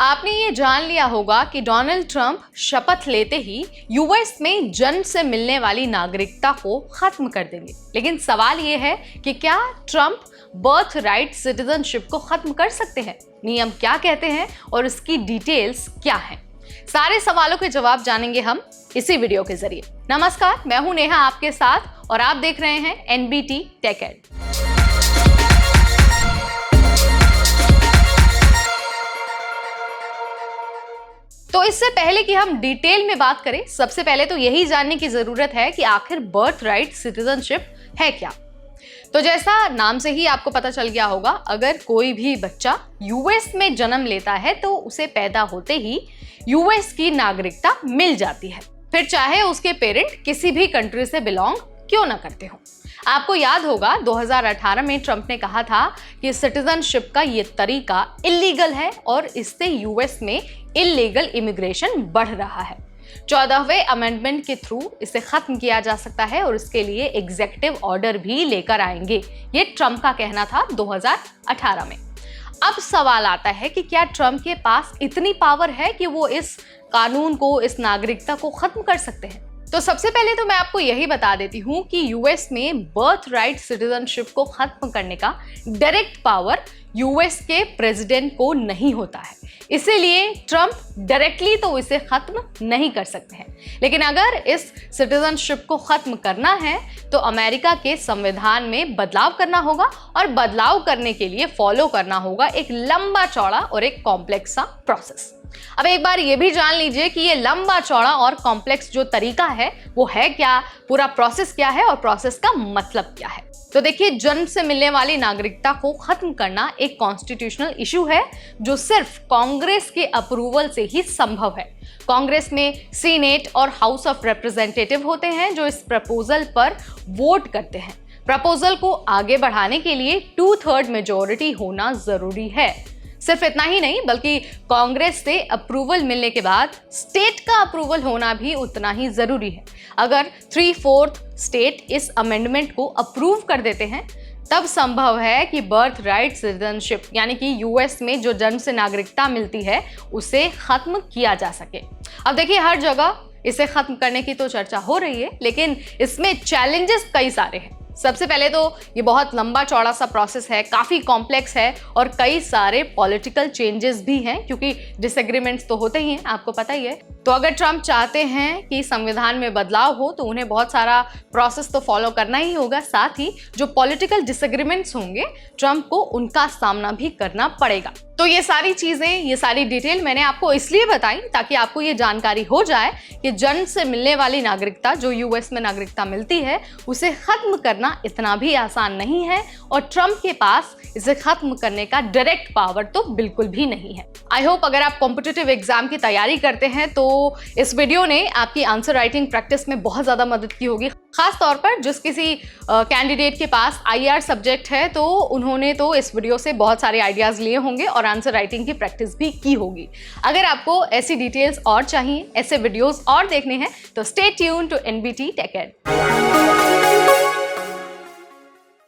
आपने ये जान लिया होगा कि डोनाल्ड ट्रंप शपथ लेते ही यूएस में जन्म से मिलने वाली नागरिकता को खत्म कर देंगे। लेकिन सवाल ये है कि क्या ट्रंप बर्थ राइट सिटीजनशिप को खत्म कर सकते हैं? नियम क्या कहते हैं और इसकी डिटेल्स क्या हैं? सारे सवालों के जवाब जानेंगे हम इसी वीडियो के जरिए। नमस्कार, मैं हूं नेहा आपके साथ और आप देख रहे हैं एनबीटी टेक एड। तो इससे पहले कि हम डिटेल में बात करें, सबसे पहले तो यही जानने की जरूरत है कि आखिर बर्थ राइट सिटीजनशिप है क्या। तो जैसा नाम से ही आपको पता चल गया होगा, अगर कोई भी बच्चा यूएस में जन्म लेता है तो उसे पैदा होते ही यूएस की नागरिकता मिल जाती है, फिर चाहे उसके पेरेंट किसी भी कंट्री से बिलोंग क्यों ना करते हो। आपको याद होगा 2018 में ट्रंप ने कहा था कि सिटीजनशिप का ये तरीका इलीगल है और इससे यूएस में इलीगल इमिग्रेशन बढ़ रहा है। 14वें अमेंडमेंट के थ्रू इसे खत्म किया जा सकता है और इसके लिए एग्जीक्यूटिव ऑर्डर भी लेकर आएंगे। ये ट्रंप का कहना था 2018 में। अब सवाल आता है कि क्या ट्रंप के पास इतनी पावर है कि वो इस कानून को, इस नागरिकता को खत्म कर सकते हैं? तो सबसे पहले तो मैं आपको यही बता देती हूँ कि यूएस में बर्थ राइट सिटीजनशिप को खत्म करने का डायरेक्ट पावर यूएस के प्रेसिडेंट को नहीं होता है, इसीलिए ट्रंप डायरेक्टली तो इसे खत्म नहीं कर सकते हैं। लेकिन अगर इस सिटीजनशिप को खत्म करना है तो अमेरिका के संविधान में बदलाव करना होगा और बदलाव करने के लिए फॉलो करना होगा एक लंबा चौड़ा और एक कॉम्प्लेक्स सा प्रोसेस। अब एक बार ये भी जान लीजिए कि ये लंबा चौड़ा और कॉम्प्लेक्स जो तरीका है वो है क्या, पूरा प्रोसेस क्या है और प्रोसेस का मतलब क्या है। तो देखिए, जन्म से मिलने वाली नागरिकता को खत्म करना एक कॉन्स्टिट्यूशनल इशू है जो सिर्फ कांग्रेस के अप्रूवल से ही संभव है। कांग्रेस में सीनेट और हाउस ऑफ रिप्रेजेंटेटिव होते हैं जो इस प्रपोजल पर वोट करते हैं। प्रपोजल को आगे बढ़ाने के लिए 2/3 मेजॉरिटी होना जरूरी है। सिर्फ इतना ही नहीं, बल्कि कांग्रेस से अप्रूवल मिलने के बाद स्टेट का अप्रूवल होना भी उतना ही जरूरी है। अगर 3/4 स्टेट इस अमेंडमेंट को अप्रूव कर देते हैं तब संभव है कि बर्थ राइट सिटीजनशिप यानी कि यूएस में जो जन्म से नागरिकता मिलती है उसे खत्म किया जा सके। अब देखिए, हर जगह इसे खत्म करने की तो चर्चा हो रही है, लेकिन इसमें चैलेंजेस कई सारे हैं। सबसे पहले तो ये बहुत लंबा चौड़ा सा प्रोसेस है, काफ़ी कॉम्प्लेक्स है और कई सारे पॉलिटिकल चेंजेस भी हैं, क्योंकि डिसएग्रीमेंट्स तो होते ही हैं, आपको पता ही है। तो अगर ट्रंप चाहते हैं कि संविधान में बदलाव हो तो उन्हें बहुत सारा प्रोसेस तो फॉलो करना ही होगा। साथ ही जो पॉलिटिकल डिसएग्रीमेंट्स होंगे ट्रंप को उनका सामना भी करना पड़ेगा। तो ये सारी चीज़ें, ये सारी डिटेल मैंने आपको इसलिए बताई ताकि आपको ये जानकारी हो जाए कि जन्म से मिलने वाली नागरिकता, जो यूएस में नागरिकता मिलती है, उसे खत्म करना इतना भी आसान नहीं है और ट्रंप के पास इसे खत्म करने का डायरेक्ट पावर तो बिल्कुल भी नहीं है। आई होप अगर आप कॉम्पिटिटिव एग्जाम की तैयारी करते हैं तो इस वीडियो ने आपकी आंसर राइटिंग प्रैक्टिस में बहुत ज़्यादा मदद की होगी। खास तौर पर जिस किसी कैंडिडेट के पास आईआर सब्जेक्ट है तो उन्होंने तो इस वीडियो से बहुत सारे आइडियाज़ लिए होंगे और आंसर राइटिंग की प्रैक्टिस भी की होगी। अगर आपको ऐसी डिटेल्स और चाहिए, ऐसे वीडियोस और देखने हैं तो stay tune to NBT tech add.